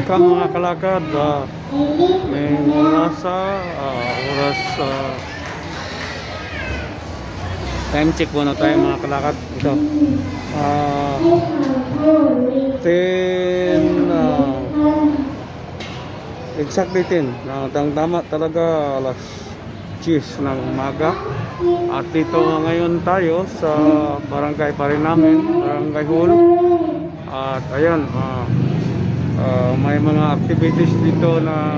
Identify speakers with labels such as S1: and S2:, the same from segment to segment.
S1: Welcome mga kalakad. May oras time check muna tayo mga kalakad. Ito 10 exactly 10 tama talaga alas 10 ng umaga. At dito ngayon tayo sa barangay pa rin namin, barangay hall. At ayan, may mga activities dito na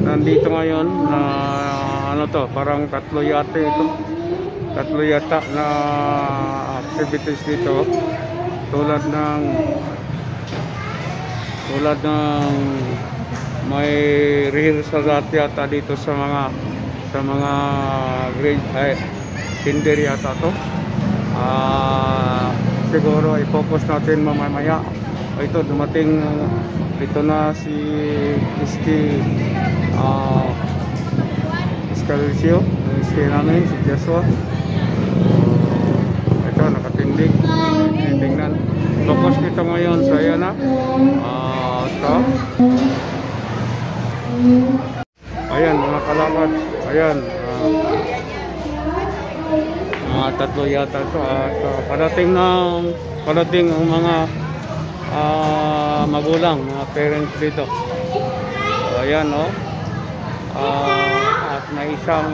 S1: nandito ngayon na ano to, parang tatlo yata na activities dito, tulad ng may rehearsal dati yata dito sa mga grade kinder yata to. Siguro i-focus natin mamaya. Ito dumating dito na si Escalcio, namin si Joshua. Ito nakatindig, tingnan. Focus kita ngayon sa yan na ito. Ayan mga kalakad, ayan mga tatlo yata ito. At parating ang mga magulang, mga parents dito. So, ayan at may isang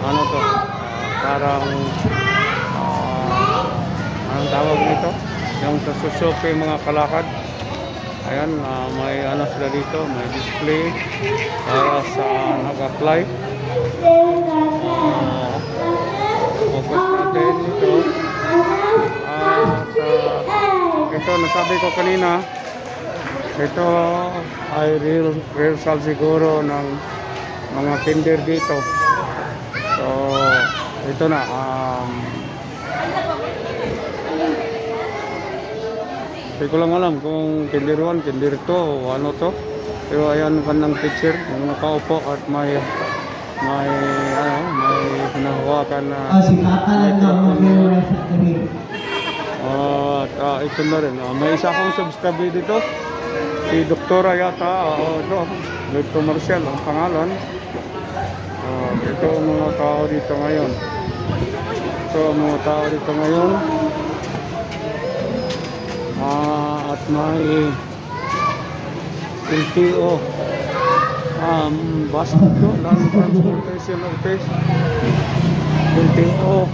S1: ano to, parang anong tawag nito, yung sa Suzuki mga kalakad. Ayan, may ano sila dito, may display para sa nag-apply. Focus natin ito. Ito, nasabi ko kanina, ito ay rehearsal siguro ng mga kinder dito. So, ito na. Hindi ko lang alam kung kinder 1, kinder 2 o ano to. Pero ayan kanang teacher, yung nakaupo at may hinahawakan na ito na rin. May isa akong subscribe dito, si Doktora yata. Ito, Dr. Marcial ang pangalan. Ito ang mga tao dito ngayon. At may LTO, Basketball Land Transportation Office, LTO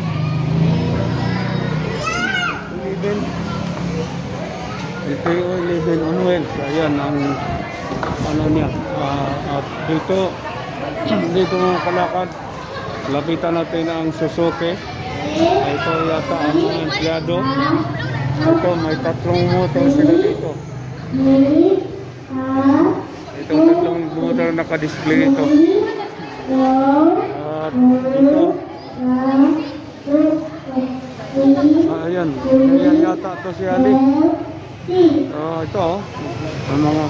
S1: 11 Unwell. Ayan ang ano niya. At dito mga kalakad, lapitan natin ang Suzuki. Ito yata ang mga empleyado. Ito may tatlong motor sila dito. Ito tatlong motor naka-display dito. At ito ayan yata ito si Ali. Ito ang mga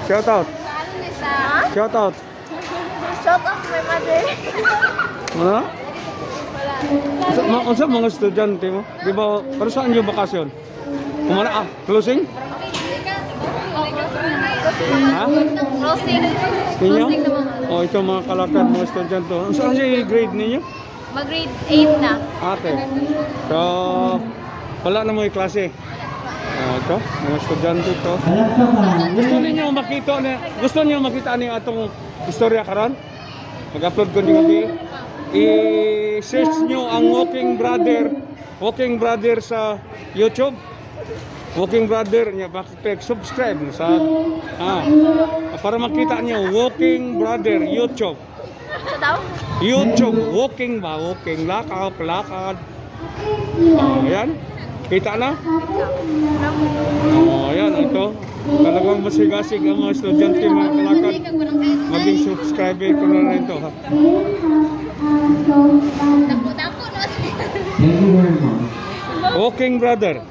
S1: shout out my mother. Ano? Unsa mga estudyante mo? Di ba para saan yung bakasyon? Kumana closing? Ha? Closing. Ninyo? Ito mga kalakad mga estudyante. Saan siya grade ninyo?
S2: Mag-grade 8 na.
S1: Okay. So, wala na mo yung klase. Ito, mga estudyante ito. Gusto niyo makita niyo atong istorya karon? Mag-upload ko niyo gabi. I-search nyo ang Walking Brother sa YouTube. Walking Brother niya, subscribe sa para makita niyo Walking Brother YouTube. Walking lakad. Ayan, kita na. Ayan, ito talagang masigasig ang mga estudyante mga kalakad. Maging subscriber ko na rin ito ha. Walking Brother.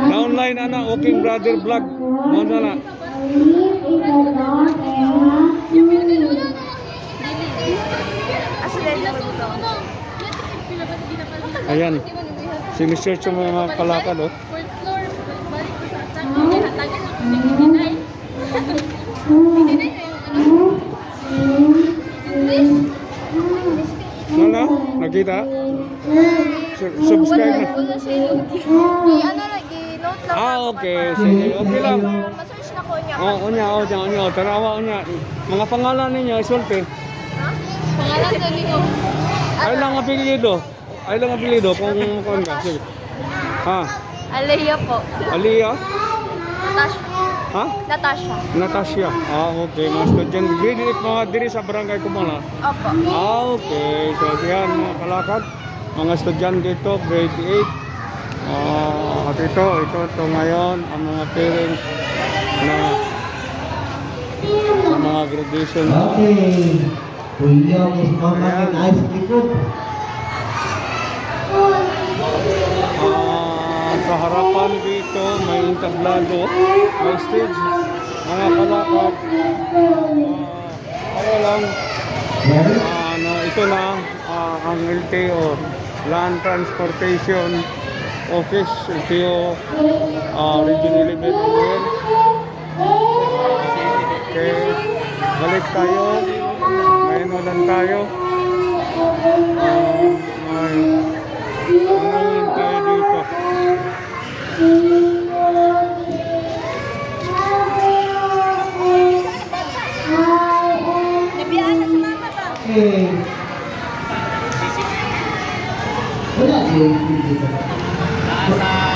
S1: Downline na Walking Brother vlog. Muna na. Ayan. Sinisearch yung mga kalakad, oh.
S2: Fourth floor. Balik ko sa asan. Hindi hatagan ako. Hindi
S1: Ano? Nakita? Subscribe na.
S2: Wala siya yung ano lagi, note lang.
S1: Ah, okay. Sige, okay lang.
S2: Ma-search na ko niya.
S1: Unya. Tanawa, unya. Mga pangalan ninyo, isulti.
S2: Ha? Pangalan ko niyo.
S1: Ay lang apelido. Kung ka. Sige. Ha?
S2: Alea po.
S1: Aliyah?
S2: Natasha.
S1: Ha?
S2: Natasha.
S1: Natasha. Ah, okay. Mga student. Grade 8 mga diri sa barangay Kumala.
S2: Opo.
S1: Ah, okay. So, yan mga kalakad. Mga estudyante dito, grade 8. At ito ngayon, ang mga parents na sa mga graduation.
S3: Okay. William is mamangin ayos sa likod.
S1: Sa harapan dito, may entablado, may stage, mga kalakad. Kaya lang, ito na ang LTO, Land Transportation Office, LTO, Regional Development. Okay, balik tayo, ngayon ulan tayo. Ngayon tayo dito.
S2: Nabiyaan na sa mama ba?
S3: Okay. Wala din dito.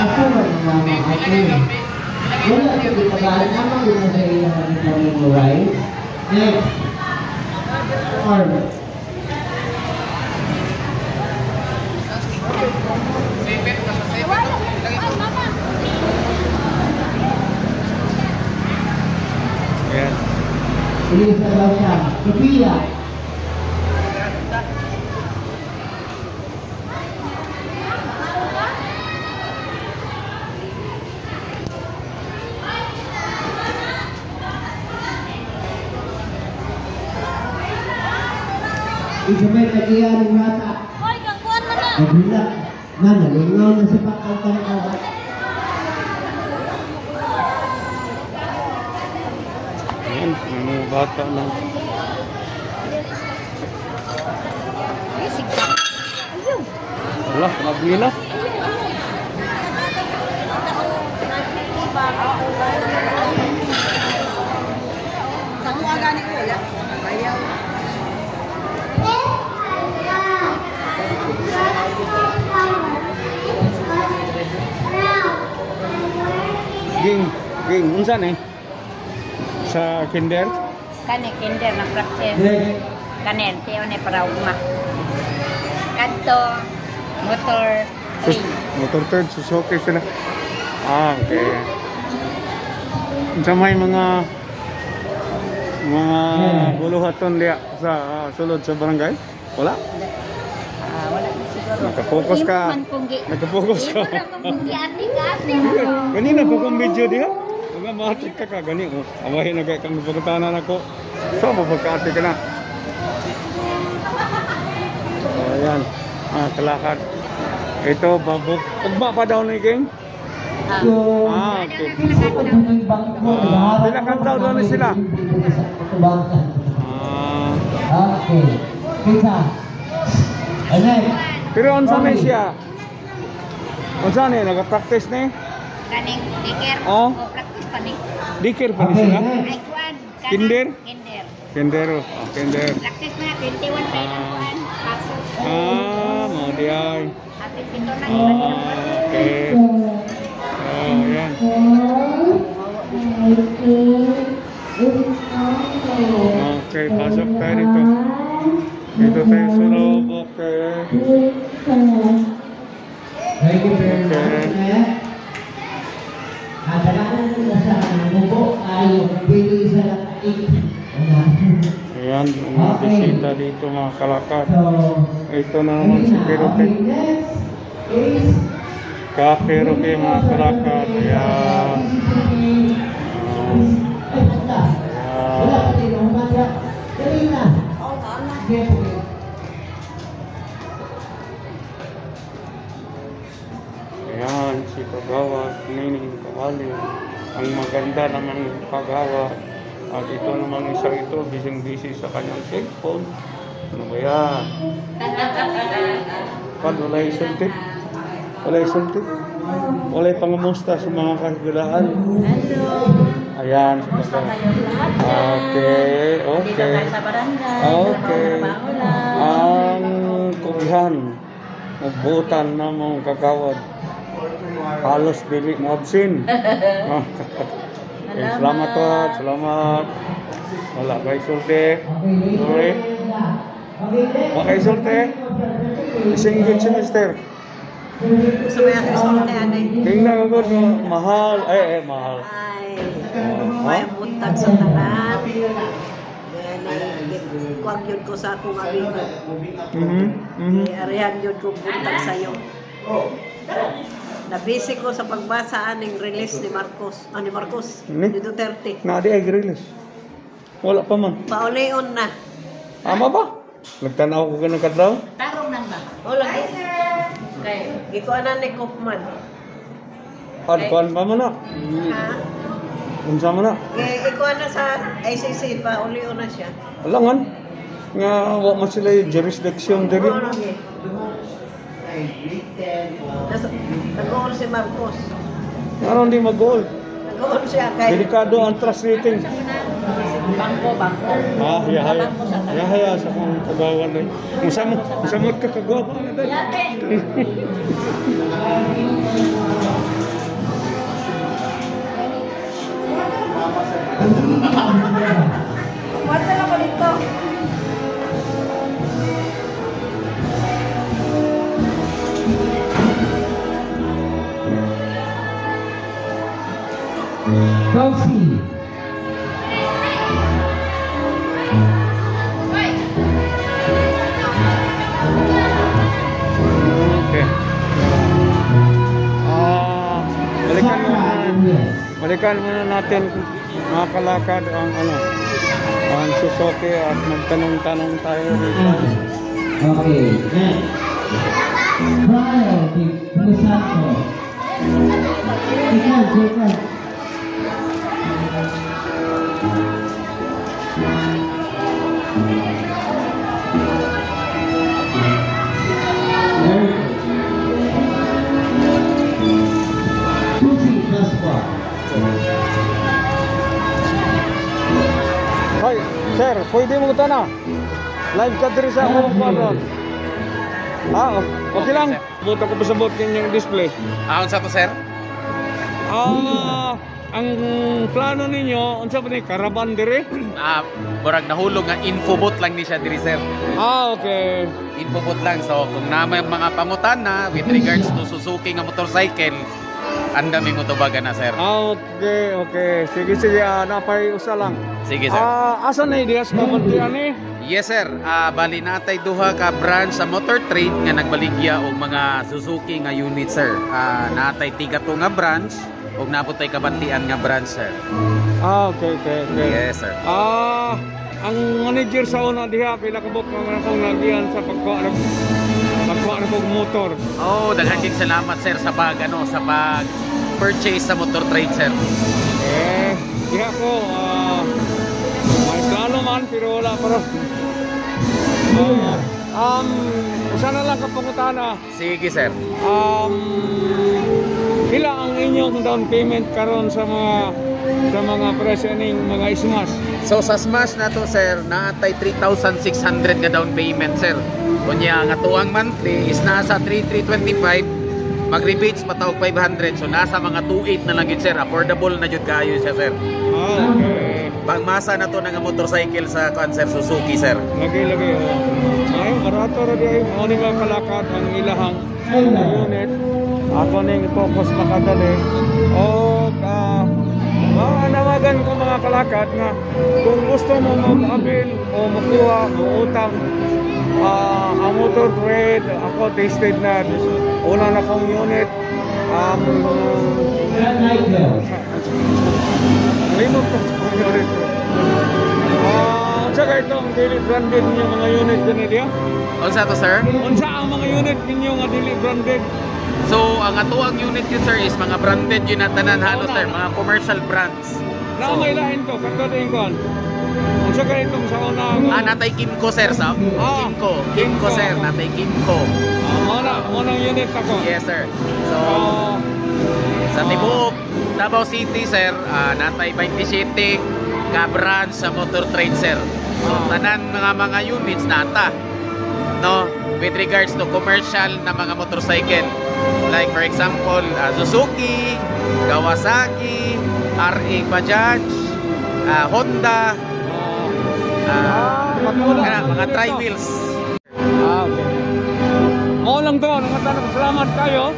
S3: Ako ba yung mama ako? Wala din dito. Naman din na sa iyo ng memorize. Next. Arm.
S1: Ayan.
S3: Ilis na daw siya. Sophia. Isabel, nagiyan ng rata.
S2: Hoy, gangguan mo na.
S3: Nagula. Nalingaw na sa pagkakatawa.
S1: Ayan, mga bata lang. Wala, nabili na.
S2: Saan mo agani ko wala? Bayaw.
S1: Ging, unsan eh? Sa kinder?
S4: Kani kinder na practice.
S3: Next.
S4: Kanen tiyo ni para ugma. Kadto motor
S1: Motor third, Suzuki sila. Ah, okay. Sa may mga buluhaton diya sa sulod sa barangay? Wala?
S4: wala na siguro.
S1: Nakapokus ka. Nakapokus ka. Ganina po kong video diha. Mga matik ka gani. Awahin na kaya kang napagkatanan ako. So, mapagkaatik ka na. So, ayan. Kalakad. Ito, babok. Ugma pa daw ni King?
S3: So,
S1: Okay.
S3: Pila
S1: kang taon daw na sila?
S3: Okay. Kita. Alright.
S1: Pero unsa na siya? Unsa na nag-practice ni?
S4: Kaning diker
S1: Oh.
S4: o practice pa ni.
S1: Dikir pa ni
S3: Okay,
S1: sila?
S3: next.
S4: Ay kuan.
S1: Kinder?
S4: Kinder.
S1: Kendero. Kinder.
S4: Practice na 21 pa na kuan. Paso.
S1: Mo di ay.
S4: Ate pito na
S1: Okay. Ayan. Okay, pasok tayo dito. Dito tayo sa loob. Okay.
S3: Thank you very much. Kadalanan nila sa bubo ay pili sa lakaig.
S1: Ayan, mga bisita dito mga kalakad.
S3: So,
S1: Ito na naman si Perote.
S3: next is
S1: Ka-Perote mga kalakad. Ayan.
S3: ay basta. Wala
S1: Ayan.
S3: din ang umadya. Dali na. Sige, sige.
S1: ang maganda naman kagawad. At ito naman isa ito, busy sa kanyang cellphone. Ano ba yan? Walay sultik? Walay sultik? Walay pangamusta sa mga kagilaan? Ayan. Okay. Ang kubihan, magbutan na mong kagawad. Halos dili mo absin. Salamat po, salamat. Wala kay sulti. Sorry. Wala kay sulti. Isang good semester.
S5: Gusto mo yung resulta yan eh?
S1: Tingnan ko mahal. Mahal.
S5: May buntag sa tanan. Kuwag yun ko sa akong amigo. Arihan yun kong buntag sa'yo. Nabisi ko sa pagbasa aning release ni Marcos. Ni Marcos. Ni Duterte.
S1: Di ay release. Wala pa man.
S5: Paulion na.
S1: Ama ba? Nagtanaw ko ganun kadlaw?
S4: Tarong nang ba?
S5: Wala. Ikuanan ni Kaufman.
S1: Kuan pa mo na.
S5: Ha?
S1: Unsa mo na?
S5: Ikuanan sa ICC. Paulion na siya.
S1: Alangan. Nga wa man sila yung jurisdiction diri.
S5: Nag-goal si Marcos.
S1: Naroon di mag-goal.
S5: Nag-goal siya kay...
S1: Delikado ang trust rating.
S4: Bangko.
S1: Haya sa kong kagawan ay. Musamot ka kagawa pa na dahil.
S5: Wala na ko dito.
S3: Coffee.
S1: Okay. Balikan muna natin mga kalakad ang Suzuki at magtanong-tanong tayo dito.
S3: Okay, next. Trial di Santos. Ikaw.
S1: Hoy, sir, pwede mo ito na? Live ka diri sa akong kwadron. Okay lang. Buta ko pasabot yung display.
S6: Unsa to, sir?
S1: Ang plano ninyo, unsa ba ni karaban diri?
S6: Murag nahulog nga infobot lang ni siya diri, sir.
S1: Okay.
S6: Infobot lang. So, kung na may mga pangutan na with regards to Suzuki nga motorcycle, andami mo tubagan na, sir.
S1: Okay. Sige, napay usa lang.
S6: Sige, sir.
S1: Asa na ideas ka mantian eh?
S6: Yes, sir. Bali natay duha ka branch sa motor trade nga nagbaligya og mga Suzuki nga unit, sir. Natay tiga to nga branch og naputay kabantian nga branch, sir.
S1: Okay.
S6: Yes, sir.
S1: Ang manager sa una diha pila ka bok nga akong nagihan sa pagkuha na kong motor.
S6: Daghan kayong salamat, sir, sa purchase sa motor trade, sir.
S1: Diha ko may plano man pero wala pa rin. Sana lang kapangutana.
S6: Sige, sir.
S1: Pila ang inyong down payment karon sa mga presyo ning mga Smash?
S6: So sa Smash na to, sir, naatay 3,600 nga down payment, sir. Kunya nga tuang monthly is nasa 3,325. Mag-rebates patawag 500. So nasa mga 2,800 na lang yun, sir. Affordable na yun kayo siya, sir.
S1: Okay.
S6: Pangmasa na to ng motorcycle sa Cancer Suzuki, sir.
S1: Lagi. Ay, barato ra di ay mo ni mga kalakad ang ilahang unit. Ako ning focus makadali. Namagan ko mga kalakad nga kung gusto mo mag-abil o makuha o utang ang motor trade, ako tasted na una na kong unit. Limot ko sa unit. Tsaka itong daily branded ninyo mga unit din niya?
S6: Unsa to, sir?
S1: Unsa ang mga unit ninyo nga daily branded?
S6: So, ang atuang unit yun sir is mga branded yun na tanan halos sir, mga commercial brands.
S1: Na may lain to, kanto din kon. Ang sa ganitong sa unang...
S6: Natay Kimco sir sa Kimco sir, natay Kimco.
S1: Unang unit ako.
S6: Yes sir. So, sa Tibuok, Davao City sir, natay 27 ka branch sa motor trade sir. So, tanan mga units nata. No, with regards to commercial na mga motorcycle. Like for example, Suzuki, Kawasaki, RA Bajaj, Honda, mga tri-wheels.
S1: Okay. Mo lang doon, salamat kayo.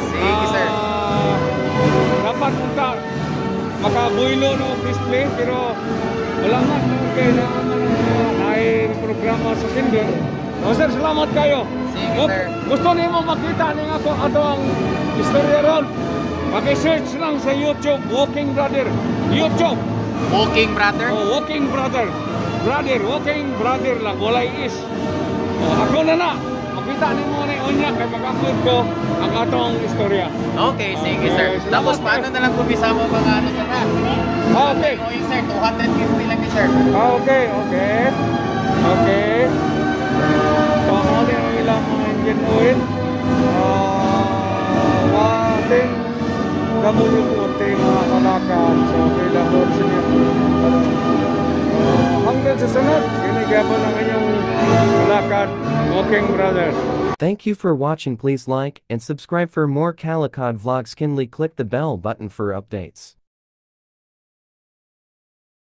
S6: Sige sir.
S1: Dapat punta makabuilo no display pero wala man kay na programa sa Tinder. Sir, salamat kayo.
S6: Sige sir.
S1: Gusto niyo makita ning ato ang istorya ron. Paki-search lang sa YouTube, Walking Brother. YouTube.
S6: Walking Brother?
S1: Walking Brother. Walking Brother lang, walay is. Ako na. Makita niyo ni unya kay mag-upload ko ang atong istorya.
S6: Okay, sige sir. Tapos paano na lang kumisa mo mga ano sir ha?
S1: Okay.
S6: Going sir, 250 lang ni sir.
S1: Okay. So, ano din ang ilang mga engine oil? Wating WOT mga kalakan. So, kailang doon siya. Hanggang sa sunod, ginigyapan ng inyong kalakan, Walking Brother.
S7: Thank you for watching. Please like and subscribe for more Calicod vlogs. Kindly click the bell button for updates.